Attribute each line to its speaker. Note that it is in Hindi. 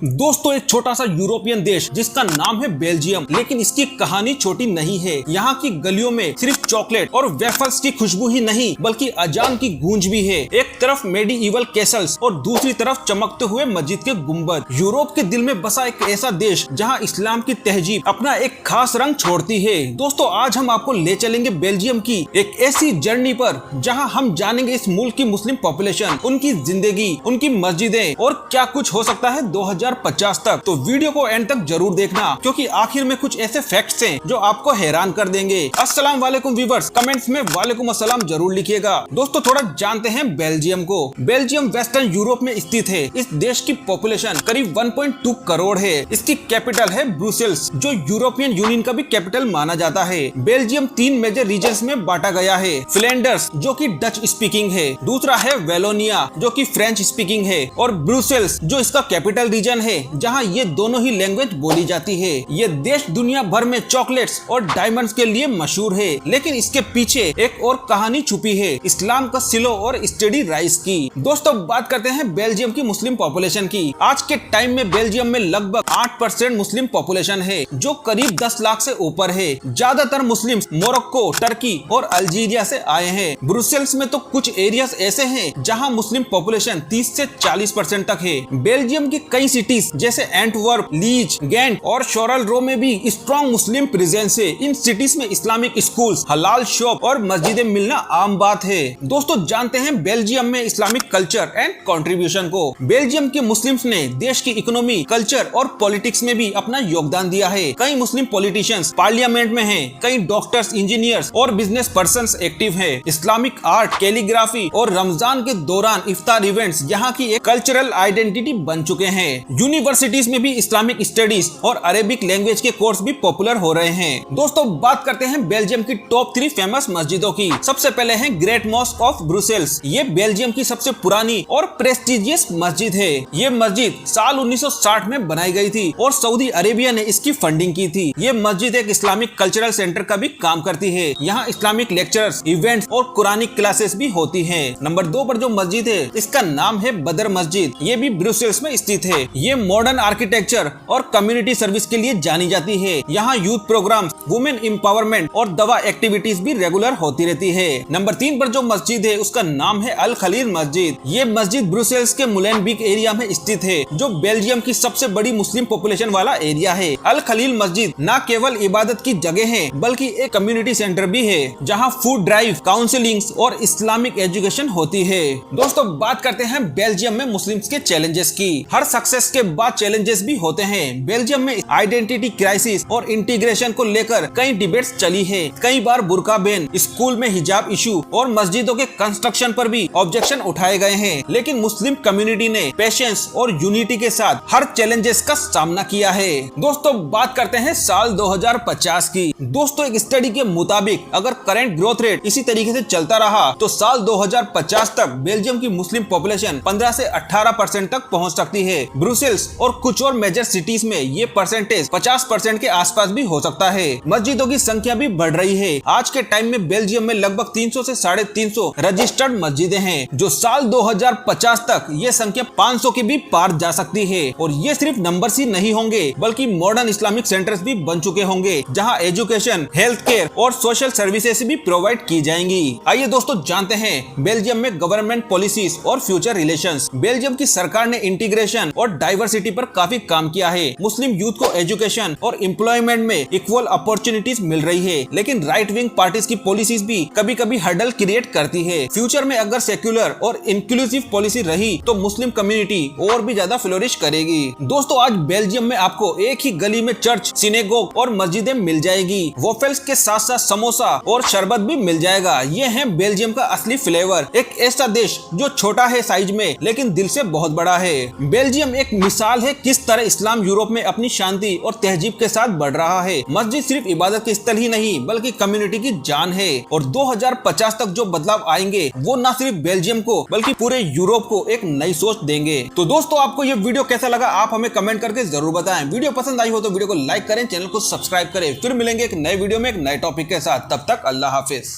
Speaker 1: दोस्तों एक छोटा सा यूरोपियन देश जिसका नाम है बेल्जियम, लेकिन इसकी कहानी छोटी नहीं है। यहाँ की गलियों में सिर्फ चॉकलेट और वेफर्स की खुशबू ही नहीं बल्कि अजान की गूंज भी है। एक तरफ मेडिइवल कैसल्स और दूसरी तरफ चमकते हुए मस्जिद के गुंबद। यूरोप के दिल में बसा एक ऐसा देश जहाँ इस्लाम की तहजीब अपना एक खास रंग छोड़ती है। दोस्तों आज हम आपको ले चलेंगे बेल्जियम की एक ऐसी जर्नी पर जहाँ हम जानेंगे इस मुल्क की मुस्लिम पॉपुलेशन, उनकी जिंदगी, उनकी मस्जिदें और क्या कुछ हो सकता है 2050 तक। तो वीडियो को एंड तक जरूर देखना क्योंकि आखिर में कुछ ऐसे फैक्ट्स हैं जो आपको हैरान कर देंगे। अस्सलाम वालेकुम व्यूअर्स, कमेंट्स में वालेकुम अस्सलाम जरूर लिखिएगा। दोस्तों थोड़ा जानते हैं बेल्जियम को। बेल्जियम वेस्टर्न यूरोप में स्थित है। इस देश की पॉपुलेशन करीब 1.2 करोड़ है। इसकी कैपिटल है ब्रुसेल्स जो यूरोपियन यूनियन का भी कैपिटल माना जाता है। बेल्जियम 3 मेजर रीजन्स में बांटा गया है। फ्लैंडर्स जो कि डच स्पीकिंग है, दूसरा है वेलोनिया जो कि फ्रेंच स्पीकिंग है और ब्रुसेल्स जो इसका कैपिटल रीजन है जहां ये दोनों ही लैंग्वेज बोली जाती है। ये देश दुनिया भर में चॉकलेट्स और डायमंड्स के लिए मशहूर है, लेकिन इसके पीछे एक और कहानी छुपी है, इस्लाम का स्लो और स्टेडी राइज की। दोस्तों बात करते हैं बेल्जियम की मुस्लिम पॉपुलेशन की। आज के टाइम में बेल्जियम में लगभग 8% मुस्लिम पॉपुलेशन है जो करीब 10 लाख से ऊपर है। ज्यादातर मुस्लिम मोरक्को, टर्की और अल्जीरिया से आए हैं। ब्रुसेल्स में तो कुछ एरियाज ऐसे हैं जहां मुस्लिम पॉपुलेशन 30 से 40% तक है। बेल्जियम की कई सिटीज जैसे एंटवर्प, लीज, गेंट और शोरलरो में भी स्ट्रॉन्ग मुस्लिम प्रेजेंस है। इन सिटीज में इस्लामिक स्कूल्स, हलाल शॉप और मस्जिदें मिलना आम बात है। दोस्तों जानते हैं बेल्जियम में इस्लामिक कल्चर एंड कंट्रीब्यूशन को। बेल्जियम के मुस्लिम्स ने देश की इकोनॉमी, कल्चर और पॉलिटिक्स में भी अपना योगदान दिया है। कई मुस्लिम पॉलिटिशियंस पार्लियामेंट में हैं, कई डॉक्टर्स, इंजीनियर्स और बिजनेस पर्संस एक्टिव हैं। इस्लामिक आर्ट, कैलीग्राफी और रमजान के दौरान इफ्तार इवेंट्स यहाँ की एक कल्चरल आइडेंटिटी बन चुके हैं। यूनिवर्सिटीज में भी इस्लामिक स्टडीज और अरेबिक लैंग्वेज के कोर्स भी पॉपुलर हो रहे हैं। दोस्तों बात करते हैं बेल्जियम की टॉप 3 फेमस मस्जिदों की। सबसे पहले है ग्रेट मॉस्क ऑफ ब्रुसेल्स। ये बेल्जियम की सबसे पुरानी और प्रेस्टिजियस मस्जिद है। ये मस्जिद साल 1960 में बनाई गई थी और सऊदी अरेबिया ने इसकी फंडिंग की थी। ये मस्जिद एक इस्लामिक कल्चरल सेंटर का भी काम करती है। यहाँ इस्लामिक लेक्चर्स, इवेंट्स और कुरानिक क्लासेस भी होती है। नंबर 2 पर जो मस्जिद है इसका नाम है बदर मस्जिद। ये भी ब्रुसेल्स में स्थित है। ये मॉडर्न आर्किटेक्चर और कम्युनिटी सर्विस के लिए जानी जाती है। यहाँ यूथ प्रोग्राम्स, वुमेन एम्पावरमेंट और दवा एक्टिविटीज भी रेगुलर होती रहती है। नंबर 3 पर जो मस्जिद है उसका नाम है अल खलील मस्जिद। ये मस्जिद ब्रुसेल्स के मुलेनबीक एरिया में स्थित है जो बेल्जियम की सबसे बड़ी मुस्लिम पॉपुलेशन वाला एरिया है। अल खलील मस्जिद न केवल इबादत की जगह है बल्कि एक कम्युनिटी सेंटर भी है जहाँ फूड ड्राइव, काउंसलिंग और इस्लामिक एजुकेशन होती है। दोस्तों बात करते हैं बेल्जियम में मुस्लिम्स के चैलेंजेस की। हर सक्सेस के बाद चैलेंजेस भी होते हैं। बेल्जियम में आइडेंटिटी क्राइसिस और इंटीग्रेशन को लेकर कई डिबेट्स चली है। कई बार बुर्का बैन, स्कूल में हिजाब इशू और मस्जिदों के कंस्ट्रक्शन पर भी ऑब्जेक्शन उठाए गए हैं, लेकिन मुस्लिम कम्युनिटी ने पेशेंस और यूनिटी के साथ हर चैलेंजेस का सामना किया है। दोस्तों बात करते हैं साल 2050 की। दोस्तों एक स्टडी के मुताबिक अगर करंट ग्रोथ रेट इसी तरीके से चलता रहा तो साल 2050 तक बेल्जियम की मुस्लिम पॉपुलेशन 15 से 18% तक पहुंच सकती है। ब्रुसेल्स और कुछ और मेजर सिटीज में ये परसेंटेज 50% के आसपास भी हो सकता है। मस्जिदों की संख्या भी बढ़ रही है। आज के टाइम में बेल्जियम में लगभग 300 से 350 रजिस्टर्ड मस्जिदें हैं जो साल 2050 तक ये संख्या 500 की भी पार जा सकती है। और ये सिर्फ नंबर्स ही नहीं होंगे बल्कि मॉडर्न इस्लामिक सेंटर्स भी बन चुके होंगे जहाँ एजुकेशन, हेल्थ केयर और सोशल सर्विसेज भी प्रोवाइड की जाएंगी। आइए दोस्तों जानते हैं बेल्जियम में गवर्नमेंट पॉलिसीज और फ्यूचर रिलेशंस। बेल्जियम की सरकार ने इंटीग्रेशन और डाइवर्सिटी पर काफी काम किया है। मुस्लिम यूथ को एजुकेशन और एम्प्लॉयमेंट में इक्वल अपॉर्चुनिटीज मिल रही है, लेकिन राइट विंग पार्टीज की पॉलिसीज भी कभी कभी हर्डल क्रिएट करती है। फ्यूचर में अगर सेक्युलर और इंक्लूसिव पॉलिसी रही तो मुस्लिम कम्युनिटी और भी ज्यादा फ्लोरिश करेगी। दोस्तों आज बेल्जियम में आपको एक ही गली में चर्च, सिनेगोग और मस्जिदें मिल जाएगी। वॉफल्स के साथ साथ समोसा और शरबत भी मिल जाएगा। ये है बेल्जियम का असली फ्लेवर। एक ऐसा देश जो छोटा है साइज में लेकिन दिल से बहुत बड़ा है। बेल्जियम एक मिसाल है किस तरह इस्लाम यूरोप में अपनी शांति और तहजीब के साथ बढ़ रहा है। मस्जिद सिर्फ इबादत के स्थल ही नहीं बल्कि कम्युनिटी की जान है। और 2050 तक जो बदलाव आएंगे वो न सिर्फ बेल्जियम को बल्कि पूरे यूरोप को एक नई सोच देंगे। तो दोस्तों आपको ये वीडियो कैसा लगा आप हमें कमेंट करके जरूर बताएं। वीडियो पसंद आई हो तो वीडियो को लाइक करें, चैनल को सब्सक्राइब करें। फिर मिलेंगे एक नए वीडियो में एक नए टॉपिक के साथ। तब तक अल्लाह हाफिज।